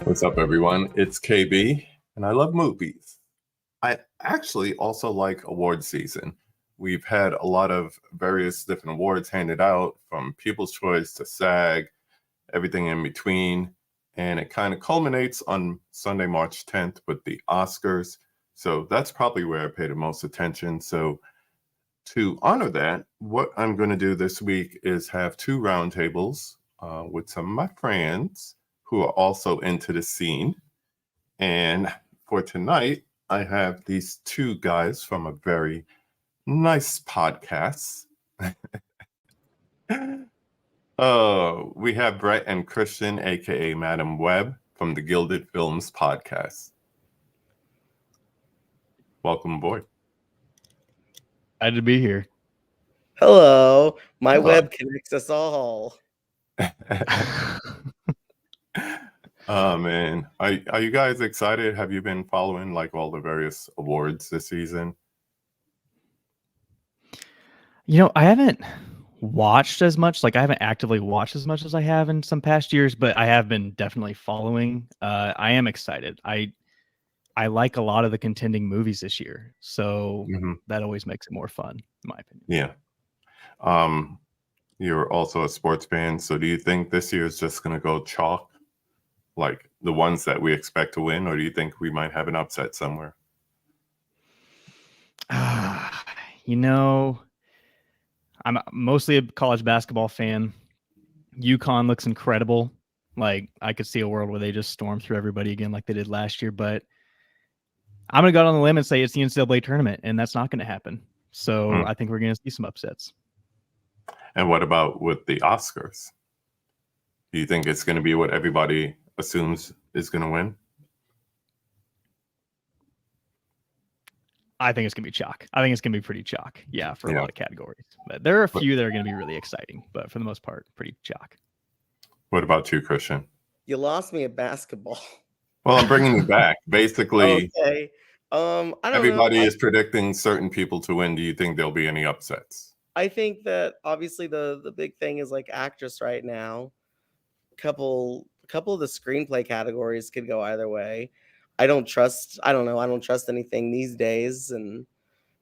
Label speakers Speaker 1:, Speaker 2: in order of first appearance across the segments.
Speaker 1: What's up, everyone? It's KB, and I love movies. I actually also like award season. We've had a lot of various different awards handed out, from People's Choice to SAG, everything in between. And it kind of culminates on Sunday, March 10th with the Oscars. So that's probably where I pay the most attention. So to honor that, what I'm going to do this week is have two roundtables with some of my friends who are also into the scene. And for tonight, I have these two guys from a very nice podcast. We have Brett and Christian, aka Madam Webb, from the Gilded Films podcast. Welcome aboard.
Speaker 2: Glad to be here.
Speaker 3: Hello. My web connects us all.
Speaker 1: Oh man, are you guys excited? Have you been following like all the various awards this season?
Speaker 2: You know, I haven't watched as much. Like, I haven't actively watched as much as I have in some past years, but I have been definitely following. I am excited. I like a lot of the contending movies this year, so that always makes it more fun, in my opinion.
Speaker 1: Yeah. You're also a sports fan, so do you think this year is just going to go chalk, like the ones that we expect to win, or do you think we might have an upset somewhere?
Speaker 2: You know, I'm mostly a college basketball fan. UConn looks incredible. Like, I could see a world where they just storm through everybody again like they did last year, but I'm going to go out on the limb and say it's the NCAA tournament, and that's not going to happen. So I think we're going to see some upsets.
Speaker 1: And what about with the Oscars? Do you think it's going to be what everybody assumes is going to win?
Speaker 2: I think it's going to be chalk. I think it's going to be pretty chalk, for a lot of categories. But there are a few that are going to be really exciting, but for the most part, pretty chalk.
Speaker 1: What about you, Christian?
Speaker 3: You lost me at basketball.
Speaker 1: Well, I'm bringing you back. Basically,
Speaker 3: okay. I don't
Speaker 1: everybody
Speaker 3: know.
Speaker 1: is predicting certain people to win. Do you think there'll be any upsets?
Speaker 3: I think that obviously the big thing is like actress right now. Couple of the screenplay categories could go either way. I don't trust anything these days, and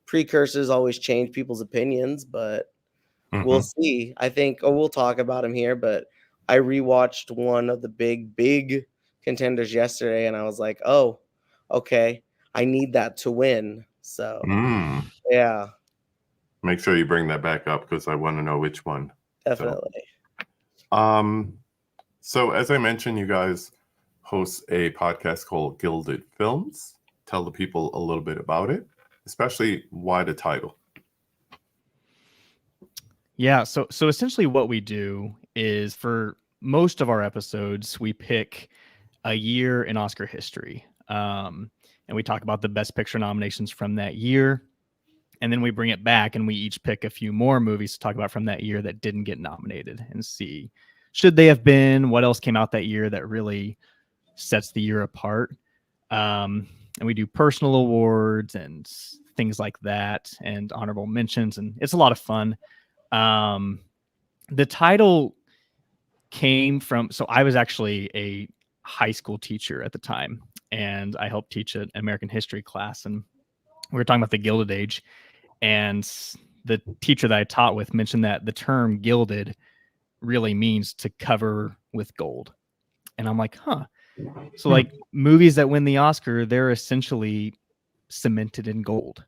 Speaker 3: precursors always change people's opinions, but we'll see. I think we'll talk about them here, but I rewatched one of the big contenders yesterday, and I was like, oh, okay, I need that to win. So yeah.
Speaker 1: Make sure you bring that back up because I want to know which one.
Speaker 3: Definitely.
Speaker 1: So as I mentioned, you guys host a podcast called Gilded Films. Tell the people a little bit about it, especially why the title.
Speaker 2: Yeah, so essentially what we do is, for most of our episodes, we pick a year in Oscar history. And we talk about the Best Picture nominations from that year. And then we bring it back and we each pick a few more movies to talk about from that year that didn't get nominated, and see, should they have been, what else came out that year that really sets the year apart. And we do personal awards and things like that, and honorable mentions, and it's a lot of fun. The title came from, so I was actually a high school teacher at the time, and I helped teach an American history class, and we were talking about the Gilded Age, and the teacher that I taught with mentioned that the term gilded really means to cover with gold. And I'm like, huh. So like movies that win the Oscar, they're essentially cemented in gold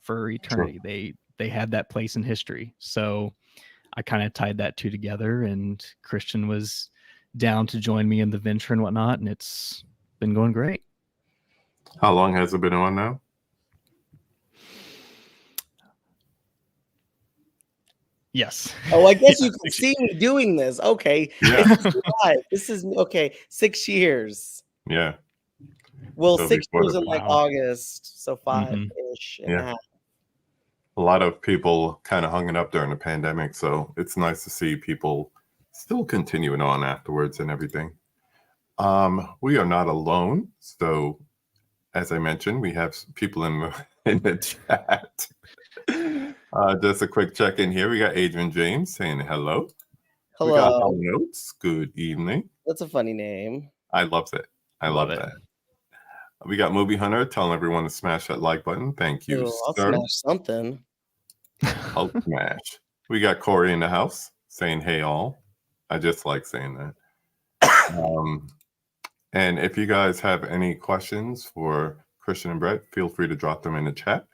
Speaker 2: for eternity. Sure. They had that place in history. So I kind of tied that two together, and Christian was down to join me in the venture and whatnot, and it's been going great.
Speaker 1: How long has it been on now?
Speaker 2: Yes.
Speaker 3: Oh, I guess you can see me doing this. Okay.
Speaker 1: Yeah.
Speaker 3: This is okay. 6 years.
Speaker 1: Yeah.
Speaker 3: Well, so 6 years in like August, so 5-ish.
Speaker 1: Yeah. A lot of people kind of hung it up during the pandemic, so it's nice to see people still continuing on afterwards and everything. We are not alone, so as I mentioned, we have people in the chat. Just a quick check-in here. We got Adrian James saying hello.
Speaker 3: Hello.
Speaker 1: We got Notes. Good evening.
Speaker 3: That's a funny name.
Speaker 1: I love it. I love that. We got Movie Hunter telling everyone to smash that like button. Thank you,
Speaker 3: I'll
Speaker 1: sir.
Speaker 3: smash something.
Speaker 1: Hulk smash. We got Corey in the house saying, "Hey all." I just like saying that. And if you guys have any questions for Christian and Brett, feel free to drop them in the chat.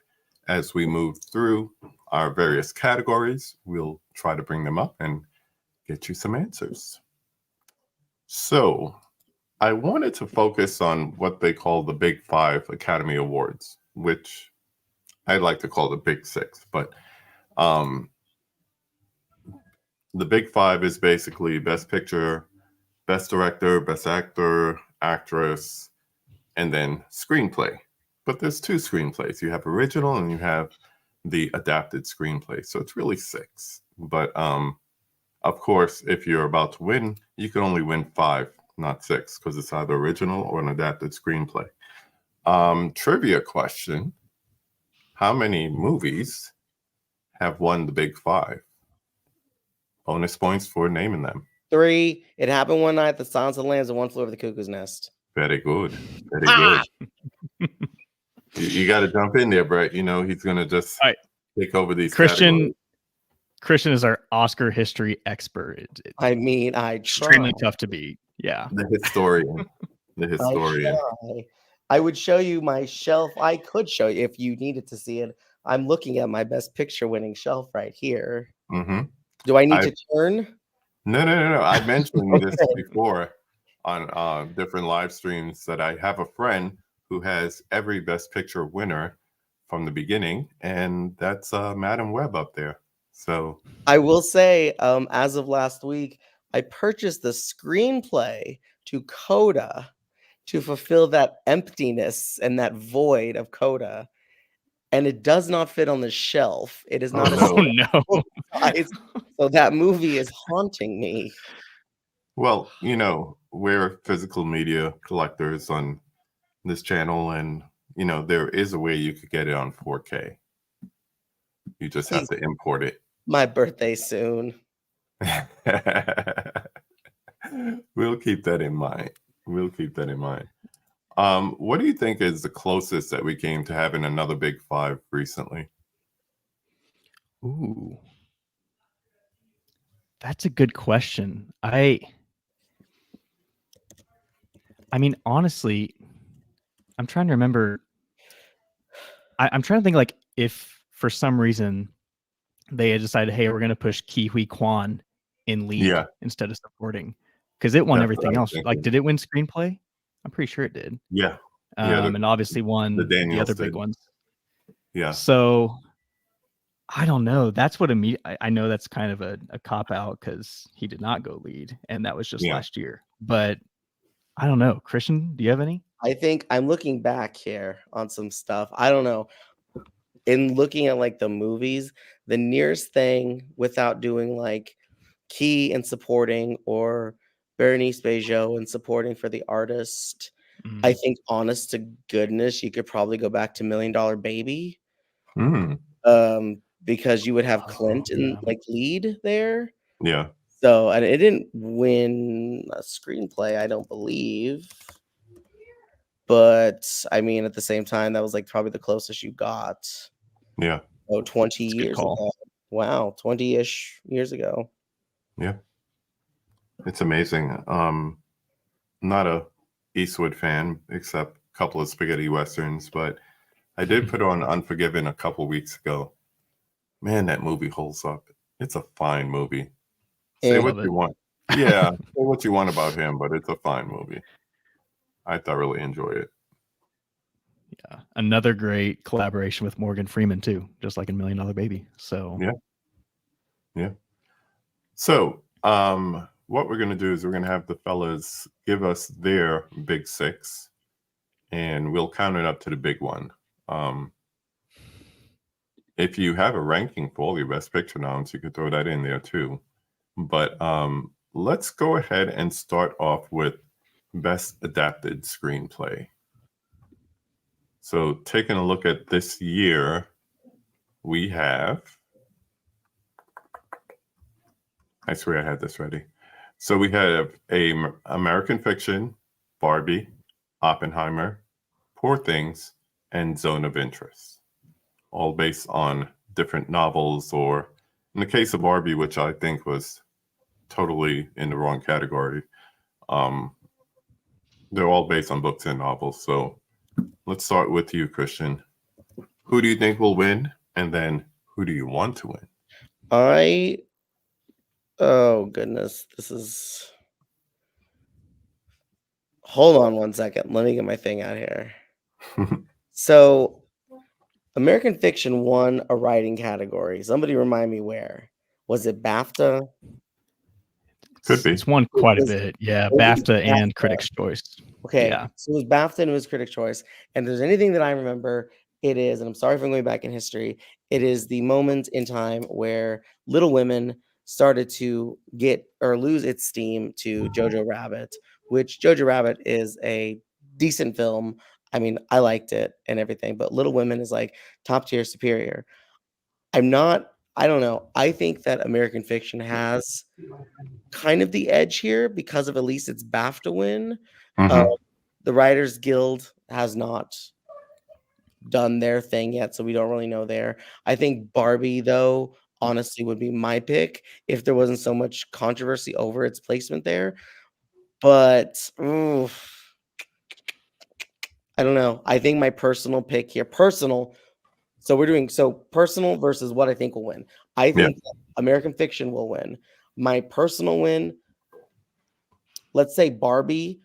Speaker 1: As we move through our various categories, we'll try to bring them up and get you some answers. So I wanted to focus on what they call the Big Five Academy Awards, which I like to call the Big Six. But the Big Five is basically Best Picture, Best Director, Best Actor, Actress, and then Screenplay. But there's two screenplays. You have original and you have the adapted screenplay. So it's really six. But of course, if you're about to win, you can only win five, not six, because it's either original or an adapted screenplay. Trivia question. How many movies have won the Big Five? Bonus points for naming them.
Speaker 3: 3. It happened one night. The Silence of the Lambs and One Flew Over the Cuckoo's Nest.
Speaker 1: Very good. Very good. You got to jump in there, Brett. You know, he's going to just take over these categories.
Speaker 2: Christian is our Oscar history expert.
Speaker 3: I mean, I try.
Speaker 2: Extremely tough to beat. Yeah.
Speaker 1: The historian. The historian.
Speaker 3: I would show you my shelf. I could show you if you needed to see it. I'm looking at my Best Picture winning shelf right here.
Speaker 1: Mm-hmm.
Speaker 3: Do I need to turn?
Speaker 1: No. I mentioned this before on different live streams that I have a friend who has every Best Picture winner from the beginning, and that's Madam Web up there. So
Speaker 3: I will say, as of last week, I purchased the screenplay to Coda to fulfill that emptiness and that void of Coda, and it does not fit on the shelf. It is not size, so that movie is haunting me.
Speaker 1: Well, you know, we're physical media collectors on this channel, and you know, there is a way you could get it on 4K. You just have to import it.
Speaker 3: My birthday soon.
Speaker 1: We'll keep that in mind. What do you think is the closest that we came to having another Big Five recently?
Speaker 2: Ooh, that's a good question. I mean, honestly, I'm trying to remember. I'm trying to think, like, if for some reason they had decided, hey, we're going to push Ke Huy Quan in lead instead of supporting, because it won everything else. Like, did it win screenplay? I'm pretty sure it did.
Speaker 1: Yeah.
Speaker 2: And obviously won the other big ones.
Speaker 1: Yeah.
Speaker 2: So I don't know. That's what I know that's kind of a cop out because he did not go lead, and that was just last year. But I don't know. Christian, do you have any?
Speaker 3: I think I'm looking back here on some stuff. I don't know. In looking at like the movies, the nearest thing without doing like Key and supporting or Berenice Bejo and supporting for the artist, I think honest to goodness, you could probably go back to $1 Million Baby. Because you would have Clint in like lead there.
Speaker 1: Yeah.
Speaker 3: So, and it didn't win a screenplay, I don't believe. But I mean, at the same time, that was like probably the closest you got.
Speaker 1: Yeah.
Speaker 3: Oh, 20 years ago. Wow, 20-ish years ago.
Speaker 1: Yeah. It's amazing. Not a Eastwood fan, except a couple of spaghetti westerns, but I did put on Unforgiven a couple weeks ago. Man, that movie holds up. It's a fine movie. Say what you want. Yeah, say what you want about him, but it's a fine movie. I thoroughly enjoy it.
Speaker 2: Yeah, another great collaboration with Morgan Freeman too, just like in $1 Million Baby. So
Speaker 1: yeah. So what we're gonna do is we're gonna have the fellas give us their big six, and we'll count it up to the big one. If you have a ranking for all your Best Picture noms, you could throw that in there too. But let's go ahead and start off with Best Adapted Screenplay. So taking a look at this year, we have, I swear I had this ready. So we have American Fiction, Barbie, Oppenheimer, Poor Things, and Zone of Interest, all based on different novels, or in the case of Barbie, which I think was totally in the wrong category, they're all based on books and novels. So let's start with you, Christian. Who do you think will win? And then who do you want to win?
Speaker 3: Oh goodness, this is. Hold on one second. Let me get my thing out here. So, American Fiction won a writing category. Somebody remind me where. Was it BAFTA?
Speaker 1: Could be.
Speaker 2: It's won quite a bit. Yeah, BAFTA and Critics' Choice.
Speaker 3: Okay,
Speaker 2: Yeah.
Speaker 3: so it was BAFTA and it was Critics' Choice. And if there's anything that I remember, it is, and I'm sorry if I'm going back in history, it is the moment in time where Little Women started to get or lose its steam to Jojo Rabbit, which Jojo Rabbit is a decent film. I mean, I liked it and everything, but Little Women is like top tier superior. I don't know. I think that American Fiction has kind of the edge here because of at least its BAFTA win. The Writers Guild has not done their thing yet, so we don't really know there. I think Barbie, though, honestly would be my pick if there wasn't so much controversy over its placement there. But I don't know. I think my personal pick here, so we're doing personal versus what I think will win. I think American Fiction will win. My personal win, let's say Barbie.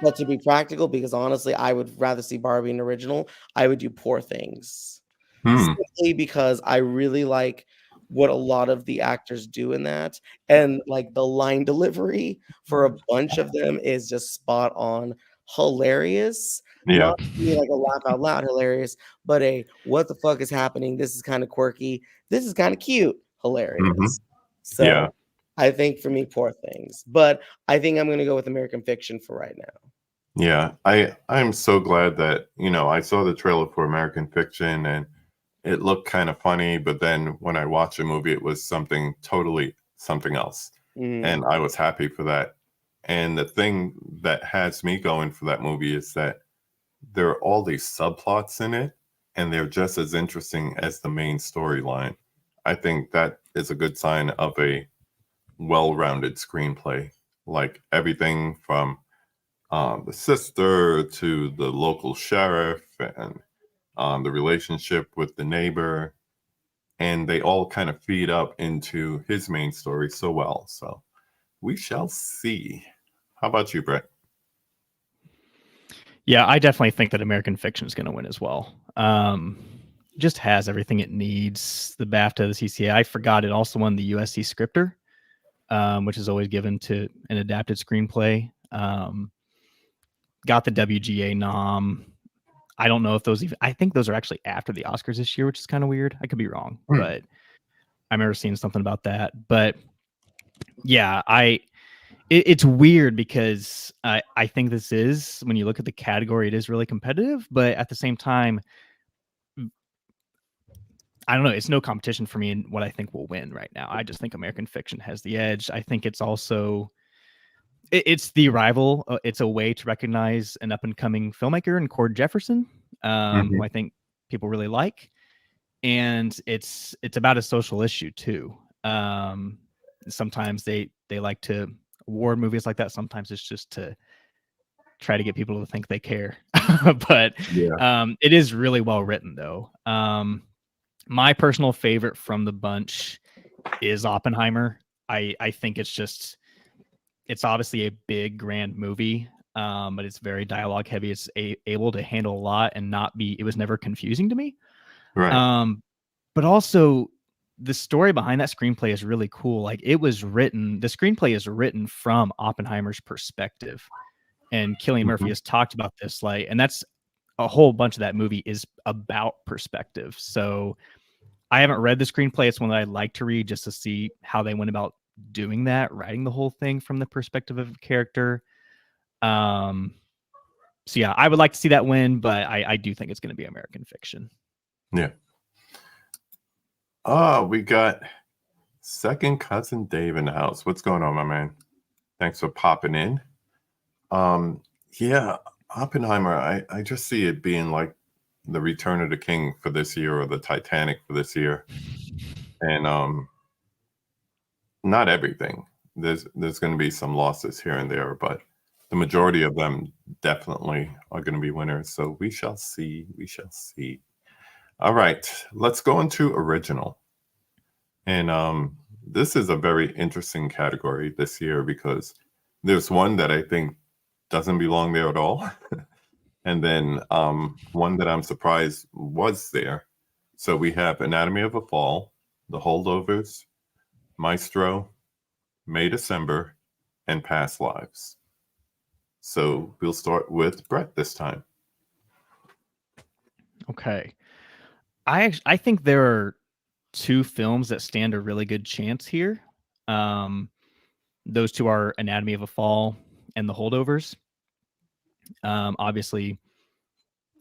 Speaker 3: But to be practical, because honestly, I would rather see Barbie in original, I would do Poor Things. Simply because I really like what a lot of the actors do in that. And like the line delivery for a bunch of them is just spot on hilarious.
Speaker 1: Yeah.
Speaker 3: Not to be like a laugh out loud hilarious, but a what the fuck is happening? This is kind of quirky. This is kind of cute. Hilarious. So
Speaker 1: Yeah.
Speaker 3: I think for me, Poor Things. But I think I'm going to go with American Fiction for right now.
Speaker 1: Yeah, I'm so glad that, I saw the trailer for American Fiction and it looked kind of funny, but then when I watched the movie, it was something else. And I was happy for that. And the thing that has me going for that movie is that there are all these subplots in it, and they're just as interesting as the main storyline. I think that is a good sign of a well-rounded screenplay, like everything from the sister to the local sheriff and the relationship with the neighbor, and they all kind of feed up into his main story so well. So we shall see. How about you, Brett?
Speaker 2: Yeah, I definitely think that American Fiction is going to win as well. Just has everything it needs. The BAFTA, the CCA. I forgot it also won the USC Scripter, which is always given to an adapted screenplay. Got the WGA nom. I don't know if those I think those are actually after the Oscars this year, which is kind of weird. I could be wrong, but I remember seeing something about that. But yeah, it's weird because I think this is, when you look at the category, it is really competitive, but at the same time, I don't know. It's no competition for me in what I think will win right now. I just think American Fiction has the edge. I think it's also, it's the rival. It's a way to recognize an up and coming filmmaker in Cord Jefferson, who I think people really like. And it's about a social issue too. Sometimes they like to award movies like that. Sometimes it's just to try to get people to think they care. But it is really well written though. My personal favorite from the bunch is Oppenheimer. I think it's obviously a big, grand movie, but it's very dialogue heavy. It's able to handle a lot and it was never confusing to me.
Speaker 1: Right.
Speaker 2: But also the story behind that screenplay is really cool. Like the screenplay is written from Oppenheimer's perspective, and Cillian Murphy has talked about this, and that's a whole bunch of that movie is about perspective. So I haven't read the screenplay. It's one that I'd like to read just to see how they went about doing that, writing the whole thing from the perspective of a character. So yeah, I would like to see that win, but I do think it's going to be American Fiction.
Speaker 1: Yeah. We got Second Cousin Dave in the house. What's going on, my man? Thanks for popping in. Yeah, Oppenheimer, I just see it being like the Return of the King for this year or the Titanic for this year. And not everything. There's going to be some losses here and there, but the majority of them definitely are going to be winners. So we shall see. We shall see. All right, let's go into original. And this is a very interesting category this year because there's one that I think doesn't belong there at all. And then one that I'm surprised was there. So we have Anatomy of a Fall, The Holdovers, Maestro, May December, and Past Lives. So we'll start with Brett this time.
Speaker 2: Okay. I think there are two films that stand a really good chance here. Those two are Anatomy of a Fall and The Holdovers. Obviously,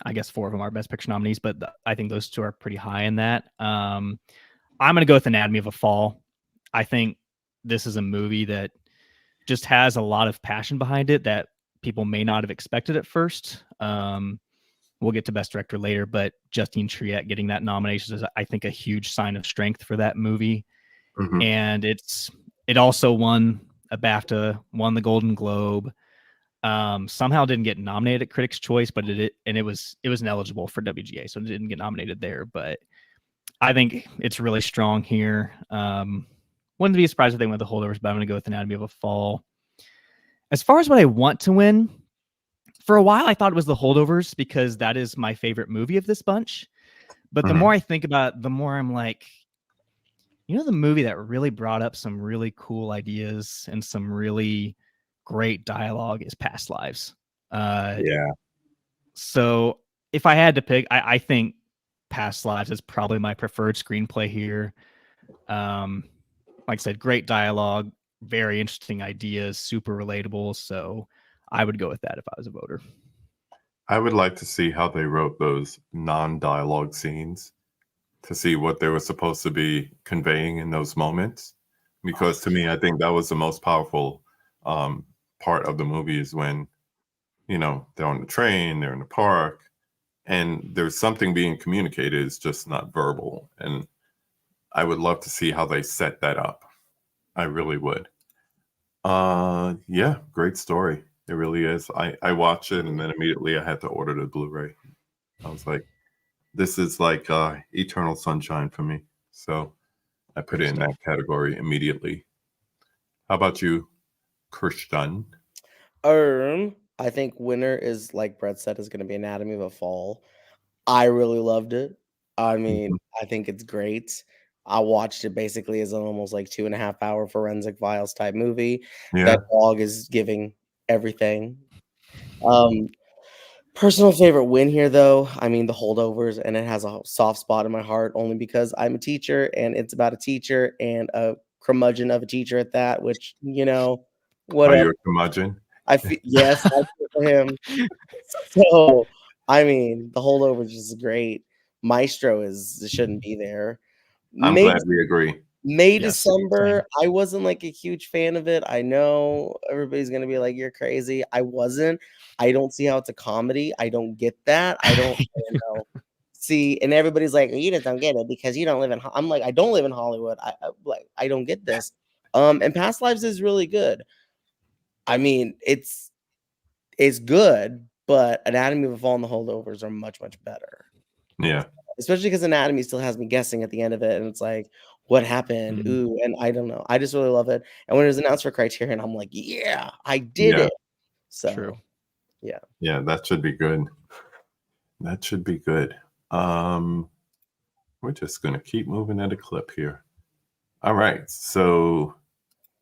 Speaker 2: I guess four of them are Best Picture nominees, but I think those two are pretty high in that. I'm going to go with Anatomy of a Fall. I think this is a movie that just has a lot of passion behind it that people may not have expected at first. We'll get to Best Director later, but Justine Triet getting that nomination is, I think, a huge sign of strength for that movie.
Speaker 1: Mhm.
Speaker 2: And it also won a BAFTA, won the Golden Globe. Somehow didn't get nominated at Critics' Choice, but it was ineligible for WGA, so it didn't get nominated there. But I think it's really strong here. Wouldn't be surprised if they went the Holdovers, but I'm going to go with Anatomy of a Fall. As far as what I want to win, for a while I thought it was the Holdovers because that is my favorite movie of this bunch. But the more I think about it, the more I'm like, the movie that really brought up some really cool ideas and some really great dialogue is Past Lives.
Speaker 1: Yeah.
Speaker 2: So if I had to pick, I think Past Lives is probably my preferred screenplay here. Like I said, great dialogue, very interesting ideas, super relatable. So I would go with that if I was a voter.
Speaker 1: I would like to see how they wrote those non-dialogue scenes to see what they were supposed to be conveying in those moments. Because to me, I think that was the most powerful part of the movie is when, they're on the train, they're in the park, and there's something being communicated. It's just not verbal. And I would love to see how they set that up. I really would. Yeah, great story. It really is. I watched it and then immediately I had to order the Blu-ray. I was like, this is like Eternal Sunshine for me. So I put it in that category immediately. How about you, Christian?
Speaker 3: I think winner is, like Brett said, is going to be Anatomy of a Fall. I really loved it. I mean, I think it's great. I watched it basically as an almost like 2.5 hour Forensic Files type movie.
Speaker 1: Yeah.
Speaker 3: That dog is giving everything. Personal favorite win here, though, I mean, The Holdovers, and it has a soft spot in my heart only because I'm a teacher and it's about a teacher and a curmudgeon of a teacher at that, which,
Speaker 1: Are you
Speaker 3: whatever.
Speaker 1: a curmudgeon?
Speaker 3: Yes, I feel for him. So, I mean, The Holdovers is great. Maestro shouldn't be there.
Speaker 1: I'm glad we agree.
Speaker 3: May
Speaker 2: Yes,
Speaker 3: December,
Speaker 2: same.
Speaker 3: I wasn't like a huge fan of it. I know everybody's gonna be like, "You're crazy." I wasn't. I don't see how it's a comedy. I don't get that. I don't know. See, and everybody's like, "You just don't get it because you don't live in." I'm like, I don't live in Hollywood. I don't get this. And Past Lives is really good. I mean, it's good, but Anatomy of a Fall and The Holdovers are much, much better.
Speaker 1: Yeah.
Speaker 3: Especially because Anatomy still has me guessing at the end of it, and it's like, what happened? Ooh, and I don't know. I just really love it. And when it was announced for Criterion, I'm like, yeah, I did it. So
Speaker 2: True.
Speaker 3: Yeah.
Speaker 1: Yeah, that should be good. That should be good. We're just gonna keep moving at a clip here. All right. So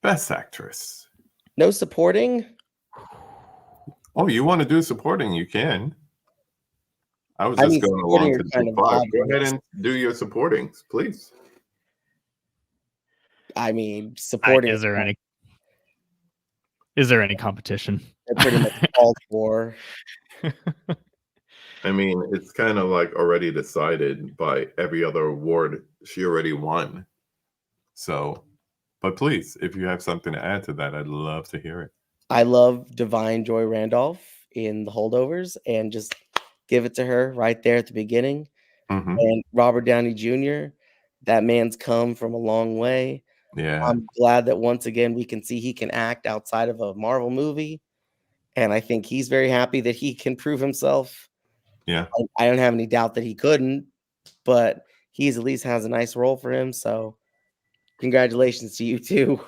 Speaker 1: Best Actress.
Speaker 3: No supporting?
Speaker 1: Oh, you want to do supporting? You can. I was
Speaker 3: I
Speaker 1: just
Speaker 3: mean,
Speaker 1: going
Speaker 3: supporting
Speaker 1: along
Speaker 3: are
Speaker 1: to the
Speaker 3: kind
Speaker 1: big
Speaker 3: of
Speaker 1: five. Go ahead
Speaker 3: obvious.
Speaker 1: and do your supportings, please.
Speaker 3: I mean, supporting
Speaker 2: Is there any competition?
Speaker 3: they're pretty much called for.
Speaker 1: I mean, it's kind of like already decided by every other award she already won. So, but please, if you have something to add to that, I'd love to hear it.
Speaker 3: I love Divine Joy Randolph in The Holdovers, and just give it to her right there at the beginning.
Speaker 1: Hmm.
Speaker 3: And Robert Downey Jr., that man's come from a long way.
Speaker 1: Yeah.
Speaker 3: I'm glad that once again we can see he can act outside of a Marvel movie, and I think he's very happy that he can prove himself.
Speaker 1: Yeah.
Speaker 3: I don't have any doubt that he couldn't, but he's at least has a nice role for him. So congratulations to you too.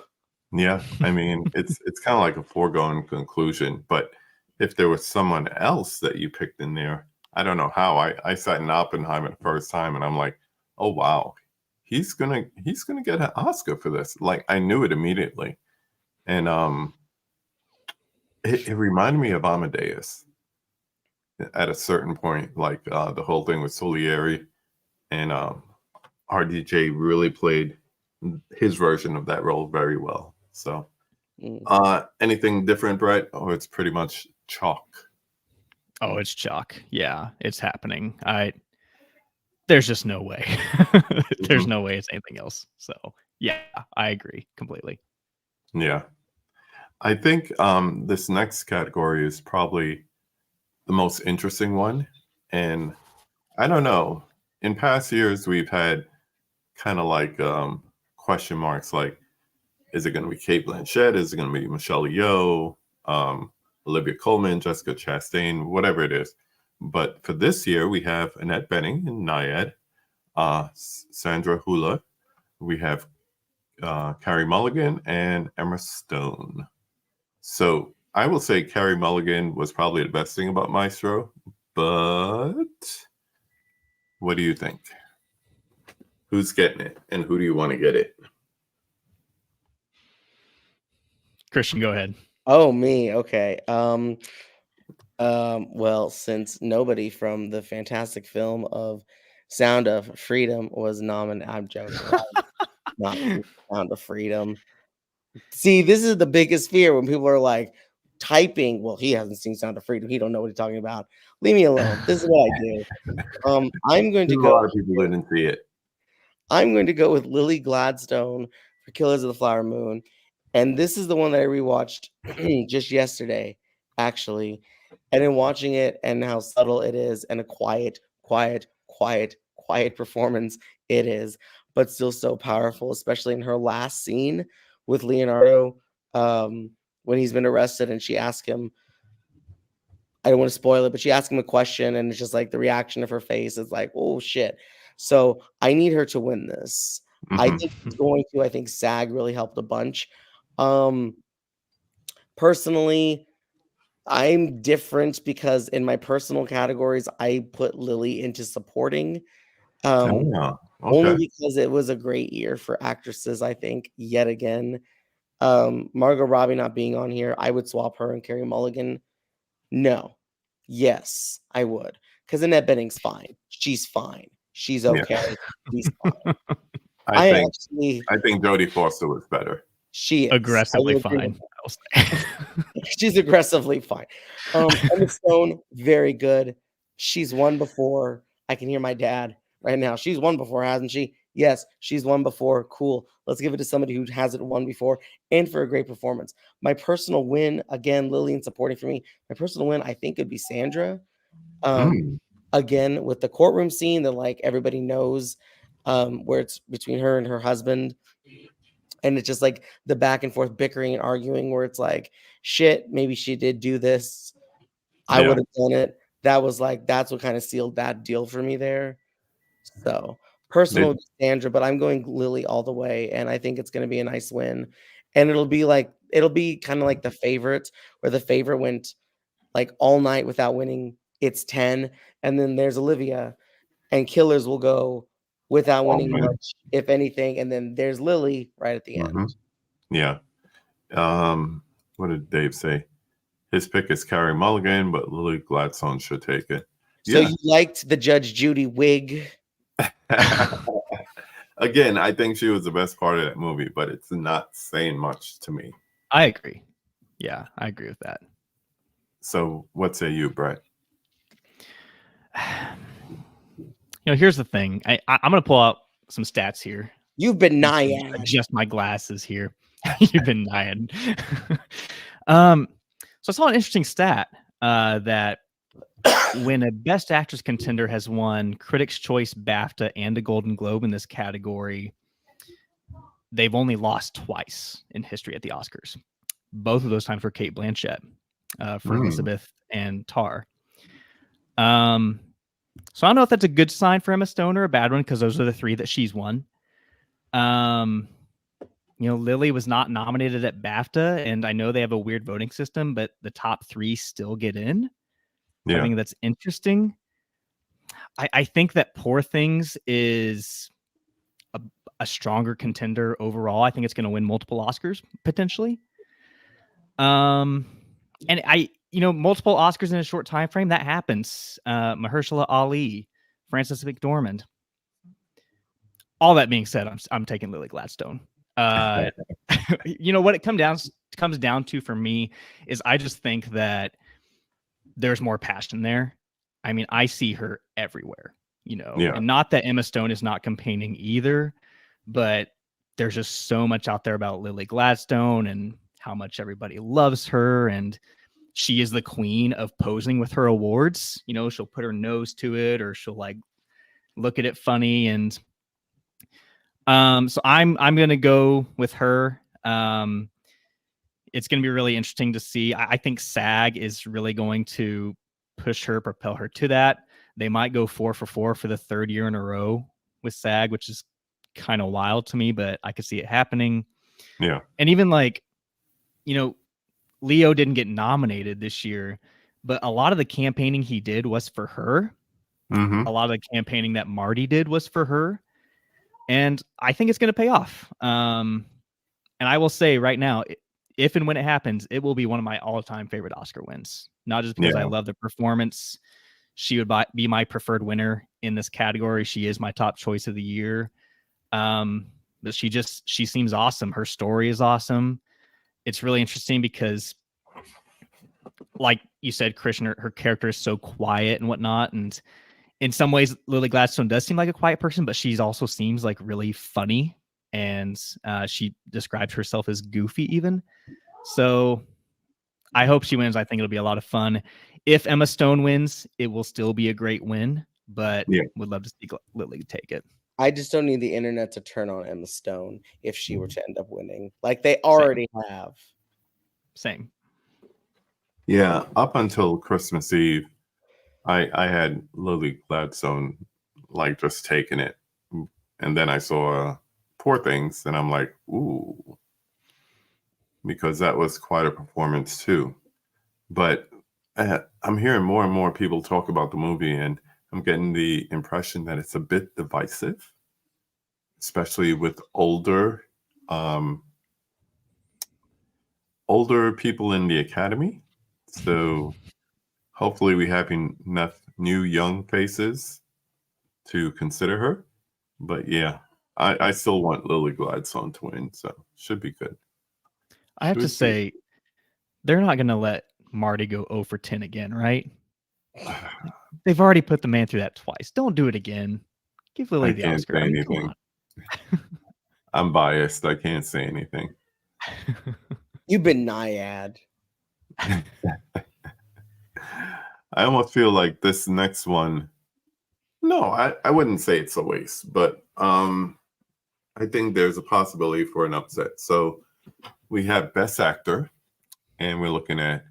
Speaker 1: Yeah. I mean, it's kind of like a foregone conclusion, but if there was someone else that you picked in there, I don't know how. I sat in Oppenheimer the first time and I'm like, oh wow, he's gonna get an Oscar for this. Like I knew it immediately. And it reminded me of Amadeus at a certain point, like the whole thing with Salieri, and RDJ really played his version of that role very well. So anything different, Brett? Or it's pretty much chalk.
Speaker 2: Oh, it's chalk. Yeah, it's happening. There's just no way. There's no way it's anything else. So yeah, I agree completely.
Speaker 1: Yeah. I think this next category is probably the most interesting one. And I don't know. In past years, we've had kind of like question marks like, is it going to be Kate Blanchett? Is it going to be Michelle Yeoh, Olivia Colman, Jessica Chastain, whatever it is? But for this year, we have Annette Bening in Naiad, Sandra Hüller. We have Carey Mulligan and Emma Stone. So I will say Carey Mulligan was probably the best thing about Maestro, but what do you think? Who's getting it, and who do you want to get it?
Speaker 2: Christian, go ahead.
Speaker 3: Oh, me. Okay. Well, since nobody from the fantastic film of Sound of Freedom was nominated, I'm joking. Not Sound of Freedom. See, this is the biggest fear when people are like typing. Well, he hasn't seen Sound of Freedom. He don't know what he's talking about. Leave me alone. This is what I do. I'm going to
Speaker 1: A
Speaker 3: go.
Speaker 1: lot of people didn't see it.
Speaker 3: I'm going to go with Lily Gladstone for Killers of the Flower Moon. And this is the one that I rewatched just yesterday, actually. And in watching it and how subtle it is and a quiet performance it is, but still so powerful, especially in her last scene with Leonardo when he's been arrested and she asked him, I don't want to spoil it, but she asked him a question and it's just like the reaction of her face is like, oh shit. So I need her to win this. I think she's going to. I think SAG really helped a bunch. Personally, I'm different because in my personal categories, I put Lily into supporting. Only because it was a great year for actresses, I think, yet again. Margot Robbie not being on here, I would swap her and Carey Mulligan. No. Yes, I would. Because Annette Bening's fine. She's fine. She's okay. She's fine.
Speaker 1: I think Jodie Foster was better.
Speaker 3: She is
Speaker 2: aggressively fine.
Speaker 3: She's aggressively fine. Emma Stone, very good. She's won before. I can hear my dad right now. She's won before, hasn't she? Yes, she's won before. Cool. Let's give it to somebody who hasn't won before and for a great performance. My personal win, again, Lillian supporting for me. My personal win, I think, would be Sandra. Again, with the courtroom scene that like everybody knows, where it's between her and her husband. And it's just like the back and forth bickering and arguing where it's like, shit, maybe she did do this. I would have done it. That was like, that's what kind of sealed that deal for me there. So personal Sandra, but I'm going Lily all the way. And I think it's going to be a nice win. And it'll be kind of like The Favorite, where the favorite went like all night without winning. It's 10. And then there's Olivia, and Killers will go without winning much, if anything. And then there's Lily right at the end.
Speaker 1: Yeah. What did Dave say? His pick is Carey Mulligan, but Lily Gladstone should take it.
Speaker 3: So you liked the Judge Judy wig?
Speaker 1: Again, I think she was the best part of that movie, but it's not saying much to me.
Speaker 2: I agree. Yeah, I agree with that.
Speaker 1: So what say you, Brett?
Speaker 2: Here's the thing. I'm going to pull out some stats here.
Speaker 3: You've been naiad.
Speaker 2: Adjust my glasses here. You've been naiad. So I saw an interesting stat that when a Best Actress contender has won Critics' Choice, BAFTA, and a Golden Globe in this category, they've only lost twice in history at the Oscars. Both of those times were Cate Blanchett for Elizabeth and Tar. So I don't know if that's a good sign for Emma Stone or a bad one, because those are the three that she's won. Lily was not nominated at BAFTA, and I know they have a weird voting system, but the top three still get in.
Speaker 1: Yeah.
Speaker 2: I think that's interesting. I think that Poor Things is a stronger contender overall. I think it's going to win multiple Oscars potentially. And multiple Oscars in a short time frame, that happens. Mahershala Ali, Frances McDormand. All that being said, I'm taking Lily Gladstone. What it comes down to for me is I just think that there's more passion there. I mean, I see her everywhere, and not that Emma Stone is not campaigning either, but there's just so much out there about Lily Gladstone and how much everybody loves her. And she is the queen of posing with her awards. She'll put her nose to it, or she'll like look at it funny. And so I'm going to go with her. It's going to be really interesting to see. I think SAG is really going to propel her to that. They might go 4 for 4 for the third year in a row with SAG, which is kind of wild to me, but I could see it happening.
Speaker 1: Yeah.
Speaker 2: And even Leo didn't get nominated this year, but a lot of the campaigning he did was for her.
Speaker 1: Mm-hmm.
Speaker 2: A lot of the campaigning that Marty did was for her. And I think it's going to pay off. And I will say right now, if and when it happens, it will be one of my all-time favorite Oscar wins. Not just because I love the performance. She would be my preferred winner in this category. She is my top choice of the year. But she seems awesome. Her story is awesome. It's really interesting because, like you said, Christian, her character is so quiet and whatnot. And in some ways, Lily Gladstone does seem like a quiet person, but she also seems like really funny. And she describes herself as goofy even. So I hope she wins. I think it'll be a lot of fun. If Emma Stone wins, it will still be a great win, but would love to see Lily take it.
Speaker 3: I just don't need the internet to turn on Emma Stone if she were to end up winning, like they already have.
Speaker 2: Same.
Speaker 1: Yeah, up until Christmas Eve, I had Lily Gladstone like just taking it, and then I saw Poor Things, and I'm like, ooh, because that was quite a performance too. But I'm hearing more and more people talk about the movie, and I'm getting the impression that it's a bit divisive, especially with older people in the Academy. So hopefully we have enough new young faces to consider her. But yeah, I still want Lily Gladstone to win, so should be good.
Speaker 2: I have to say, they're not going to let Marty go 0 for 10 again, right? They've already put the man through that twice. Don't do it again. Give Lily the Oscar.
Speaker 1: I can't say anything. I'm biased. I can't say anything.
Speaker 3: You've been naiad.
Speaker 1: I almost feel like this next one. No, I wouldn't say it's a waste, but I think there's a possibility for an upset. So we have Best Actor, and we're looking at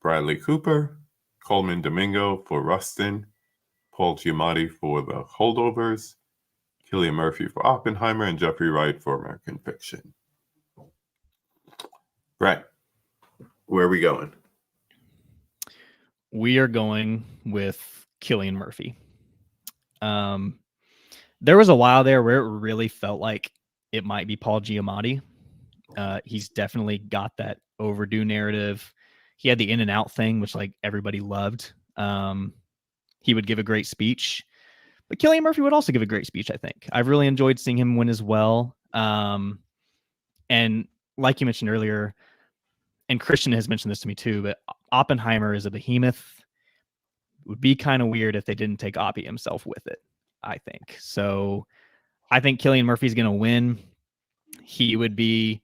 Speaker 1: Bradley Cooper, Coleman Domingo for Rustin, Paul Giamatti for The Holdovers, Cillian Murphy for Oppenheimer, and Jeffrey Wright for American Fiction. Right. Where are we going?
Speaker 2: We are going with Cillian Murphy. There was a while there where it really felt like it might be Paul Giamatti. He's definitely got that overdue narrative. He had the in and out thing, which like everybody loved. He would give a great speech, but Cillian Murphy would also give a great speech. I think I've really enjoyed seeing him win as well. And like you mentioned earlier, and Christian has mentioned this to me too, but Oppenheimer is a behemoth. It would be kind of weird if they didn't take Oppie himself with it, I think. So I think Cillian Murphy's going to win. He would be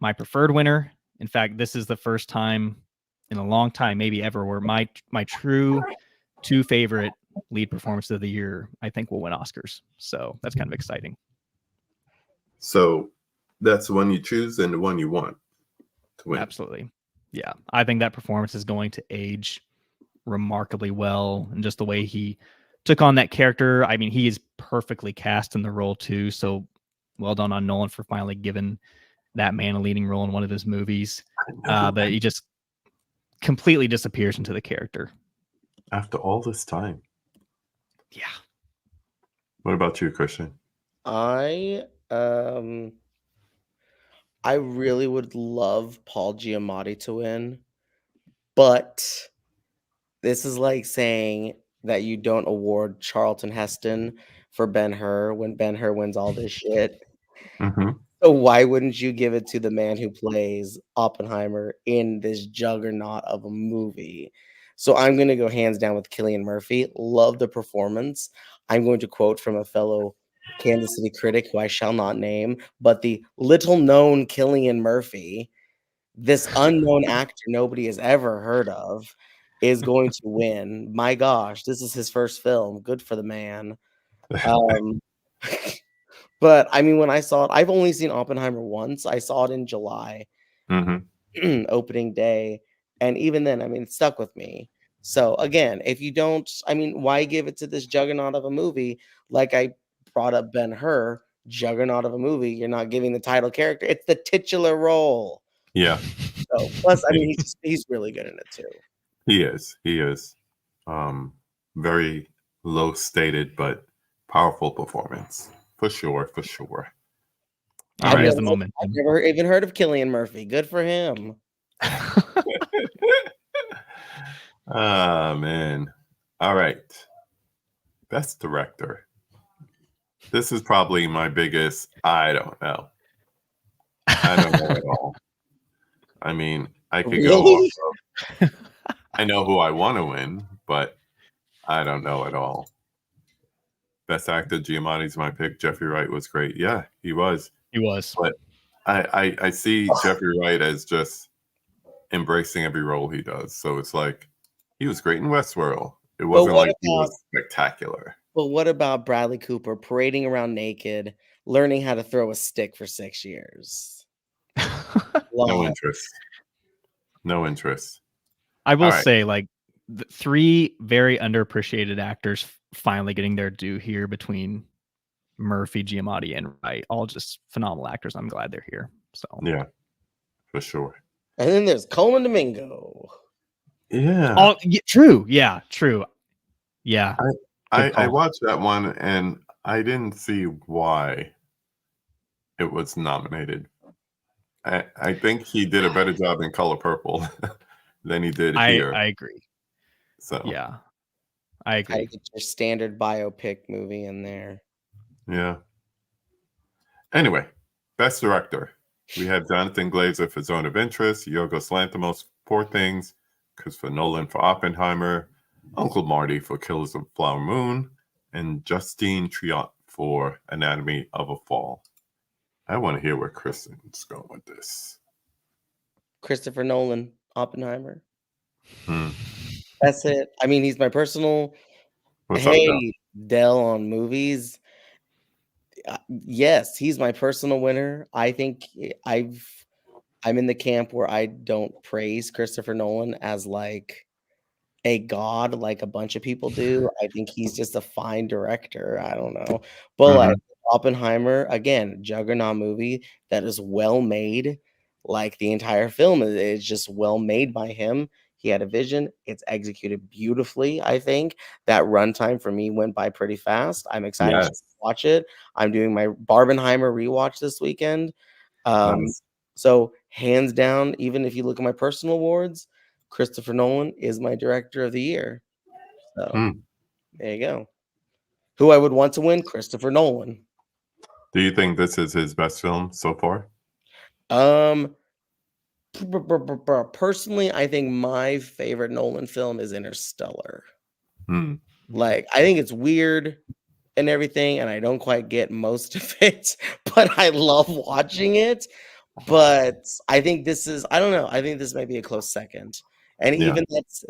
Speaker 2: my preferred winner. In fact, this is the first time in a long time, maybe ever, where my true two favorite lead performances of the year, I think, will win Oscars. So that's kind of exciting.
Speaker 1: So that's the one you choose and the one you want to win.
Speaker 2: Absolutely. Yeah. I think that performance is going to age remarkably well. And just the way he took on that character. I mean, he is perfectly cast in the role too. So well done on Nolan for finally giving that man a leading role in one of his movies. But he just completely disappears into the character.
Speaker 1: After all this time.
Speaker 2: Yeah.
Speaker 1: What about you, Christian?
Speaker 3: I really would love Paul Giamatti to win, but this is like saying that you don't award Charlton Heston for Ben-Hur when Ben-Hur wins all this shit.
Speaker 1: Mm-hmm.
Speaker 3: So why wouldn't you give it to the man who plays Oppenheimer in this juggernaut of a movie? So I'm going to go hands down with Cillian Murphy. Love the performance. I'm going to quote from a fellow Kansas City critic who I shall not name, but the little known Cillian Murphy, this unknown actor nobody has ever heard of, is going to win. My gosh, this is his first film. Good for the man. But I mean, when I saw it, I've only seen Oppenheimer once. I saw it in July, opening day. And even then, I mean, it stuck with me. So again, if you don't, I mean, why give it to this juggernaut of a movie? Like I brought up Ben-Hur, juggernaut of a movie. You're not giving the title character. It's the titular role.
Speaker 1: Yeah.
Speaker 3: So plus, I mean, he's really good in it too.
Speaker 1: He is. Very low stated, but powerful performance. For sure.
Speaker 2: All right, the moment.
Speaker 3: I've never even heard of Cillian Murphy. Good for him.
Speaker 1: Ah, man. All right. Best director. This is probably my biggest, I don't know at all. I mean, I could go off of, I know who I want to win, but I don't know at all. Best actor, Giamatti's my pick. Jeffrey Wright was great. Yeah, he was. But I see Jeffrey Wright as just embracing every role he does. So it's like he was great in Westworld. It wasn't like he was spectacular.
Speaker 3: But what about Bradley Cooper parading around naked, learning how to throw a stick for 6 years?
Speaker 1: No interest.
Speaker 2: I will say, like, the three very underappreciated actors finally getting their due here between Murphy, Giamatti, and Wright. All just phenomenal actors. I'm glad they're here. So
Speaker 1: yeah, for sure.
Speaker 3: And then there's Coleman Domingo.
Speaker 1: Yeah.
Speaker 2: Oh, true. Yeah, true. Yeah.
Speaker 1: I watched that one and I didn't see why it was nominated. I think he did a better job in Color Purple than he did here.
Speaker 2: I agree.
Speaker 1: So
Speaker 2: yeah, I agree.
Speaker 3: I get your standard biopic movie in there.
Speaker 1: Yeah. Anyway, best director. We had Jonathan Glazer for Zone of Interest, Yorgos Lanthimos, Poor Things, Christopher Nolan for Oppenheimer, Uncle Marty for Killers of the Flower Moon, and Justine Triot for Anatomy of a Fall. I want to hear where Kristen's going with this.
Speaker 3: Christopher Nolan, Oppenheimer. That's it. I mean, he's my personal.
Speaker 1: What's up,
Speaker 3: Dell on movies. Yes, he's my personal winner. I think I'm in the camp where I don't praise Christopher Nolan as like a god like a bunch of people do. I think he's just a fine director. I don't know. But like Oppenheimer, again, juggernaut movie that is well made. Like the entire film is just well made by him. He had a vision. It's executed beautifully. I think that runtime for me went by pretty fast. I'm excited to watch it. I'm doing my Barbenheimer rewatch this weekend. So hands down, even if you look at my personal awards, Christopher Nolan is my director of the year. So there you go. Who I would want to win, Christopher Nolan.
Speaker 1: Do you think this is his best film so far?
Speaker 3: Personally, I think my favorite Nolan film is Interstellar. Like, I think it's weird and everything, and I don't quite get most of it, but I love watching it. but I think this is, I don't know. I think this may be a close second. And
Speaker 1: Yeah.
Speaker 3: even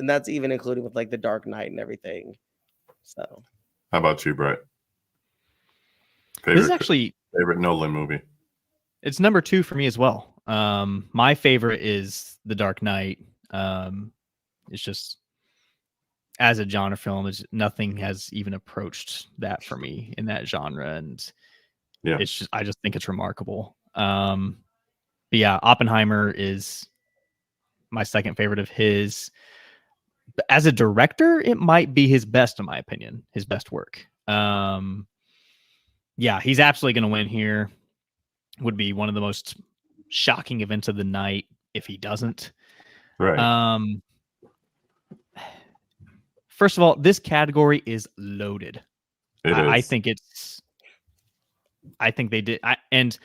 Speaker 3: that's even including with like the Dark Knight and everything. So
Speaker 1: How about you, Brett?
Speaker 2: This is actually
Speaker 1: favorite Nolan movie.
Speaker 2: It's number 2 for me as well. My favorite is The Dark Knight. It's just, as a genre film, nothing has even approached that for me in that genre, and
Speaker 1: yeah,
Speaker 2: I just think it's remarkable. But yeah, Oppenheimer is my second favorite of his. But as a director, it might be his best, in my opinion, his best work. Yeah, he's absolutely going to win here. Would be one of the most shocking events of the night if he doesn't.
Speaker 1: right.
Speaker 2: First of all, this category is loaded. I think they did. And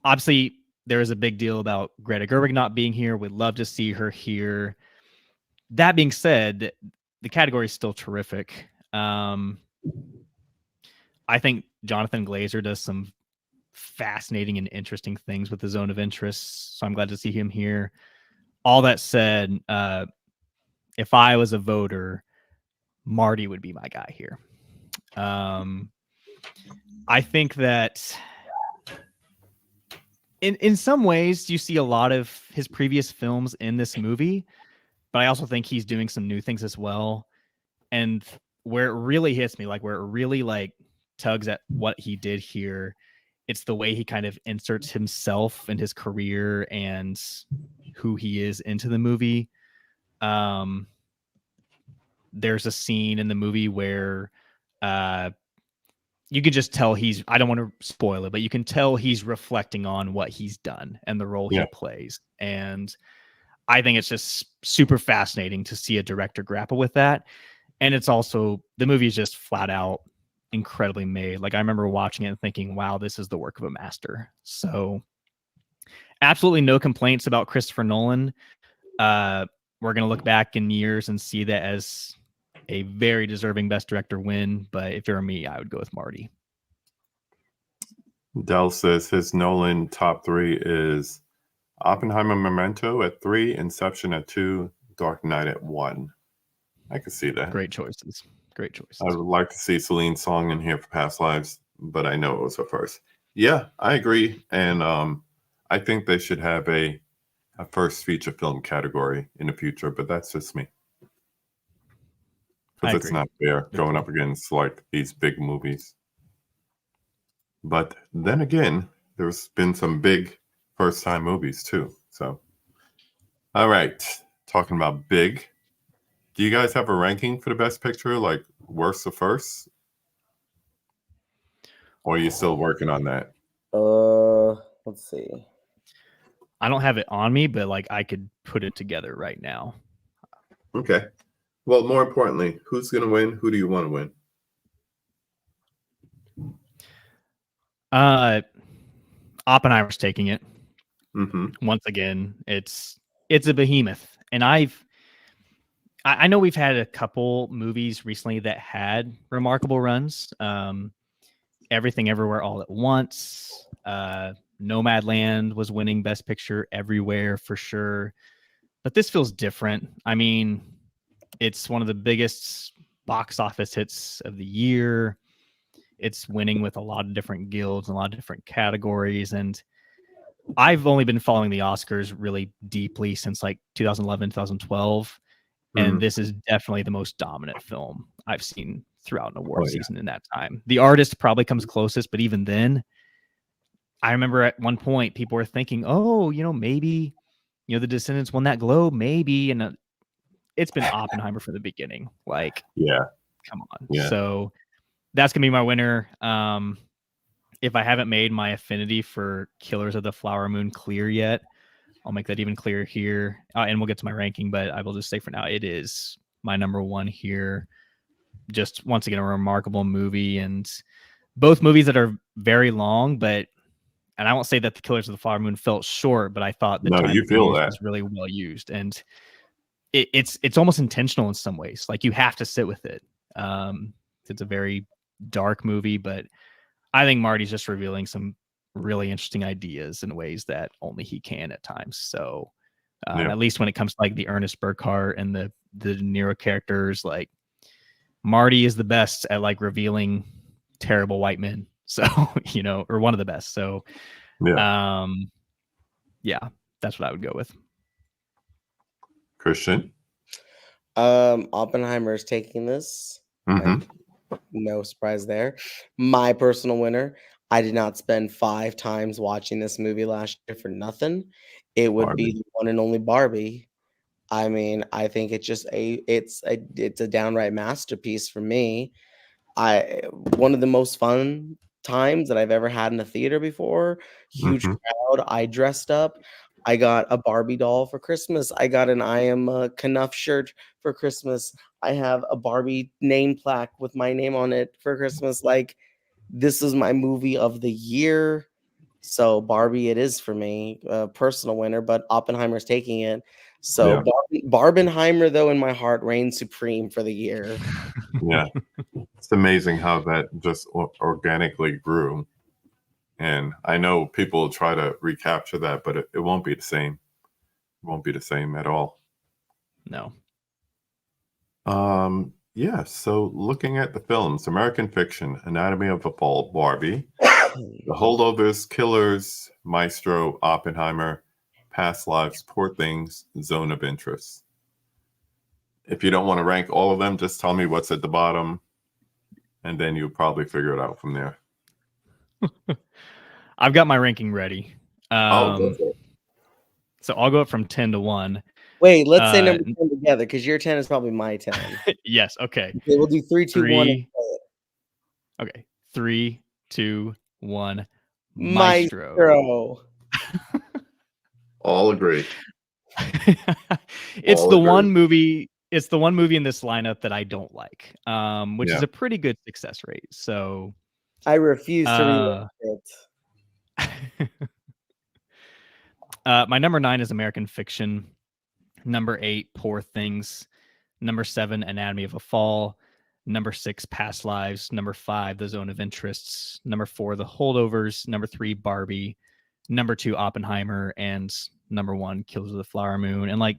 Speaker 2: obviously, there is a big deal about Greta Gerwig not being here. We'd love to see her here. That being said, the category is still terrific. I think Jonathan Glazer does some fascinating and interesting things with the zone of interest, so I'm glad to see him here. All that said, if I was a voter, Marty would be my guy here. I think that in some ways you see a lot of his previous films in this movie, but I also think he's doing some new things as well. And where it really hits me, like where it really like tugs at what he did here, it's the way he kind of inserts himself and his career and who he is into the movie. There's a scene in the movie where you could just tell I don't want to spoil it, but you can tell he's reflecting on what he's done and the role he plays. And I think it's just super fascinating to see a director grapple with that. And it's also, the movie is just flat out incredibly made. Like I remember watching it and thinking, wow, this is the work of a master. So absolutely no complaints about Christopher Nolan. We're going to look back in years and see that as a very deserving Best Director win. But if it were me, I would go with Marty.
Speaker 1: Dell says his Nolan top 3 is Oppenheimer, Memento at 3, Inception at 2, Dark Knight at 1. I can see that.
Speaker 2: Great choices. Great choices.
Speaker 1: I would like to see Celine Song in here for Past Lives, but I know it was her first. Yeah, I agree. And I think they should have a first feature film category in the future, but that's just me. Because it's not fair going up against like these big movies. But then again, there's been some big first-time movies too. So, all right, talking about big. Do you guys have a ranking for the best picture, like worst to first? Or are you still working on that?
Speaker 3: Let's see.
Speaker 2: I don't have it on me, but like I could put it together right now.
Speaker 1: Okay. Well, more importantly, who's going to win? Who do you want to win?
Speaker 2: Oppenheimer's taking it.
Speaker 1: Mm-hmm.
Speaker 2: Once again, it's a behemoth, and I know we've had a couple movies recently that had remarkable runs. Everything Everywhere All at Once. Nomadland was winning Best Picture everywhere for sure. But this feels different. I mean, it's one of the biggest box office hits of the year. It's winning with a lot of different guilds and a lot of different categories. And I've only been following the Oscars really deeply since like 2011, 2012. And this is definitely the most dominant film I've seen throughout an award season in that time. The Artist probably comes closest, but even then, I remember at one point people were thinking, oh, maybe, The Descendants won that Globe, maybe. And it's been Oppenheimer from the beginning. Like, come on.
Speaker 1: Yeah.
Speaker 2: So that's going to be my winner. If I haven't made my affinity for Killers of the Flower Moon clear yet, I'll make that even clearer here. And we'll get to my ranking, but I will just say for now, it is my number 1 here. Just once again, a remarkable movie, and both movies that are very long, and I won't say that the Killers of the Flower Moon felt short, but I thought the time was really well used, and it's almost intentional in some ways. Like you have to sit with it. It's a very dark movie, but I think Marty's just revealing some really interesting ideas in ways that only he can at times. So
Speaker 1: Yeah.
Speaker 2: at least when it comes to like the Ernest Burkhart and the De Niro characters, like Marty is the best at like revealing terrible white men. So, you know, or one of the best. So,
Speaker 1: Yeah.
Speaker 2: Yeah, that's what I would go with.
Speaker 1: Christian.
Speaker 3: Oppenheimer is taking this.
Speaker 1: Mhm.
Speaker 3: No surprise there. My personal winner. I did not spend 5 times watching this movie last year for nothing. It would be
Speaker 1: Barbie.
Speaker 3: the one and only Barbie. I mean, I think it's a downright masterpiece for me. One of the most fun times that I've ever had in a theater before. Huge
Speaker 1: Mhm.
Speaker 3: crowd. I dressed up. I got a Barbie doll for Christmas. I got an I Am Knuff shirt for Christmas. I have a Barbie name plaque with my name on it for Christmas. Like, this is my movie of the year. So Barbie it is for me, personal winner, but Oppenheimer's taking it. So
Speaker 1: Yeah.
Speaker 3: Barbenheimer, though, in my heart reigns supreme for the year.
Speaker 1: Yeah. It's amazing how that just organically grew. And I know people try to recapture that, but it won't be the same. It won't be the same at all.
Speaker 2: No.
Speaker 1: Yeah, so looking at the films, American Fiction, Anatomy of a Fall, Barbie, The Holdovers, Killers, Maestro, Oppenheimer, Past Lives, Poor Things, Zone of Interest. If you don't want to rank all of them, just tell me what's at the bottom, and then you'll probably figure it out from there.
Speaker 2: I've got my ranking ready.
Speaker 1: Go for it.
Speaker 2: So I'll go up from 10 to 1.
Speaker 3: Wait, let's say number 10 together because your 10 is probably my 10.
Speaker 2: Yes. Okay.
Speaker 3: Okay, we'll do 3, 2, 1.
Speaker 2: Okay. 3, 2, 1.
Speaker 3: Maestro.
Speaker 1: All agree.
Speaker 2: It's
Speaker 1: All
Speaker 2: the
Speaker 1: agree.
Speaker 2: one movie. It's the one movie in this lineup that I don't like, which is
Speaker 1: Yeah.
Speaker 2: a pretty good success rate. So
Speaker 3: I refuse to rewatch it.
Speaker 2: My number 9 is American Fiction. Number 8, Poor Things. Number 7, Anatomy of a Fall. Number 6, Past Lives. Number 5, The Zone of Interests. Number 4, The Holdovers. Number 3, Barbie. Number 2, Oppenheimer. And number 1, Killers of the Flower Moon. And like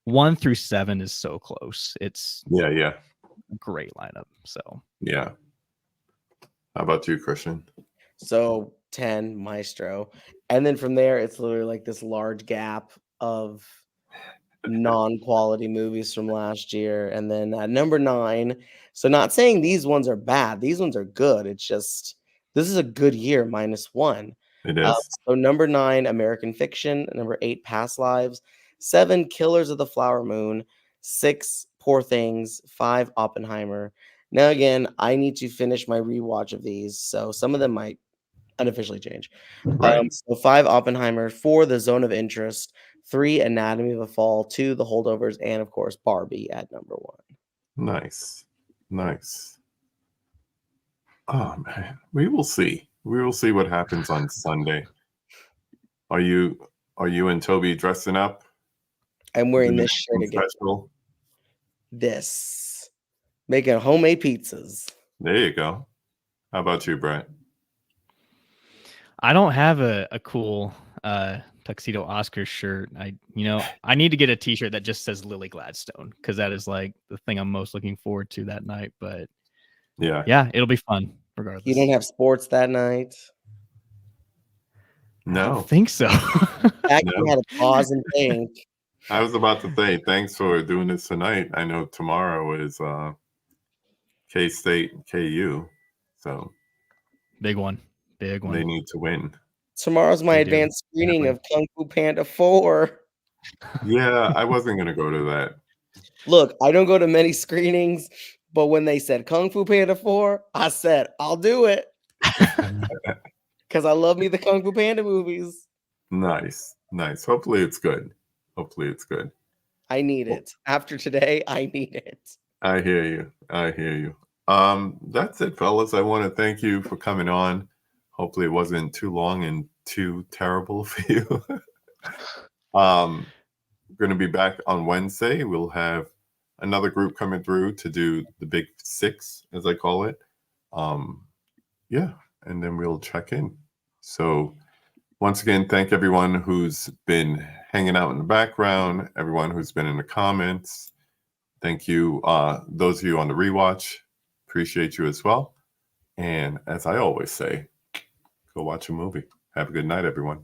Speaker 2: 1 through 7 is so close. It's
Speaker 1: Yeah.
Speaker 2: a great lineup. So
Speaker 1: Yeah. How about you, Christian?
Speaker 3: So 10, Maestro. And then from there, it's literally like this large gap of non-quality movies from last year. And then at number 9, so not saying these ones are bad. These ones are good. It's just, this is a good year, -1.
Speaker 1: It is.
Speaker 3: So number 9, American Fiction. Number 8, Past Lives. 7, Killers of the Flower Moon. 6, Poor Things. 5, Oppenheimer. Now, again, I need to finish my rewatch of these. So some of them might unofficially change.
Speaker 1: Right.
Speaker 3: So 5, Oppenheimer. 4, The Zone of Interest. 3, Anatomy of a Fall. 2, The Holdovers. And, of course, Barbie at number 1.
Speaker 1: Nice. Oh, man. We will see. We will see what happens on Sunday. Are you and Toby dressing up?
Speaker 3: I'm wearing
Speaker 1: Doing
Speaker 3: this shirt
Speaker 1: anything
Speaker 3: again.
Speaker 1: special?
Speaker 3: This. Making homemade pizzas.
Speaker 1: There you go. How about you, Brett?
Speaker 2: I don't have a cool tuxedo Oscars shirt. I need to get a t-shirt that just says Lily Gladstone, because that is like the thing I'm most looking forward to that night. But yeah, it'll be fun regardless.
Speaker 3: You don't have sports that night?
Speaker 2: I
Speaker 1: No.
Speaker 2: don't think so.
Speaker 3: Actually, had to pause and think.
Speaker 1: I was about to say, thanks for doing this tonight. I know tomorrow is K-State, KU. So
Speaker 2: Big one.
Speaker 1: they need to win.
Speaker 3: Tomorrow's my advanced screening of Kung Fu Panda 4.
Speaker 1: Yeah, I wasn't going to go to that.
Speaker 3: Look, I don't go to many screenings, but when they said Kung Fu Panda 4, I said, I'll do it. Because I love me the Kung Fu Panda movies.
Speaker 1: Nice. Hopefully it's good.
Speaker 3: I need it. After today, I need it.
Speaker 1: I hear you. That's it, fellas. I want to thank you for coming on. Hopefully it wasn't too long and too terrible for you. We're going to be back on Wednesday. We'll have another group coming through to do the Big 6, as I call it. Yeah, and then we'll check in. So once again, thank everyone who's been hanging out in the background, everyone who's been in the comments. Thank you, those of you on the rewatch. Appreciate you as well. And as I always say, go watch a movie. Have a good night, everyone.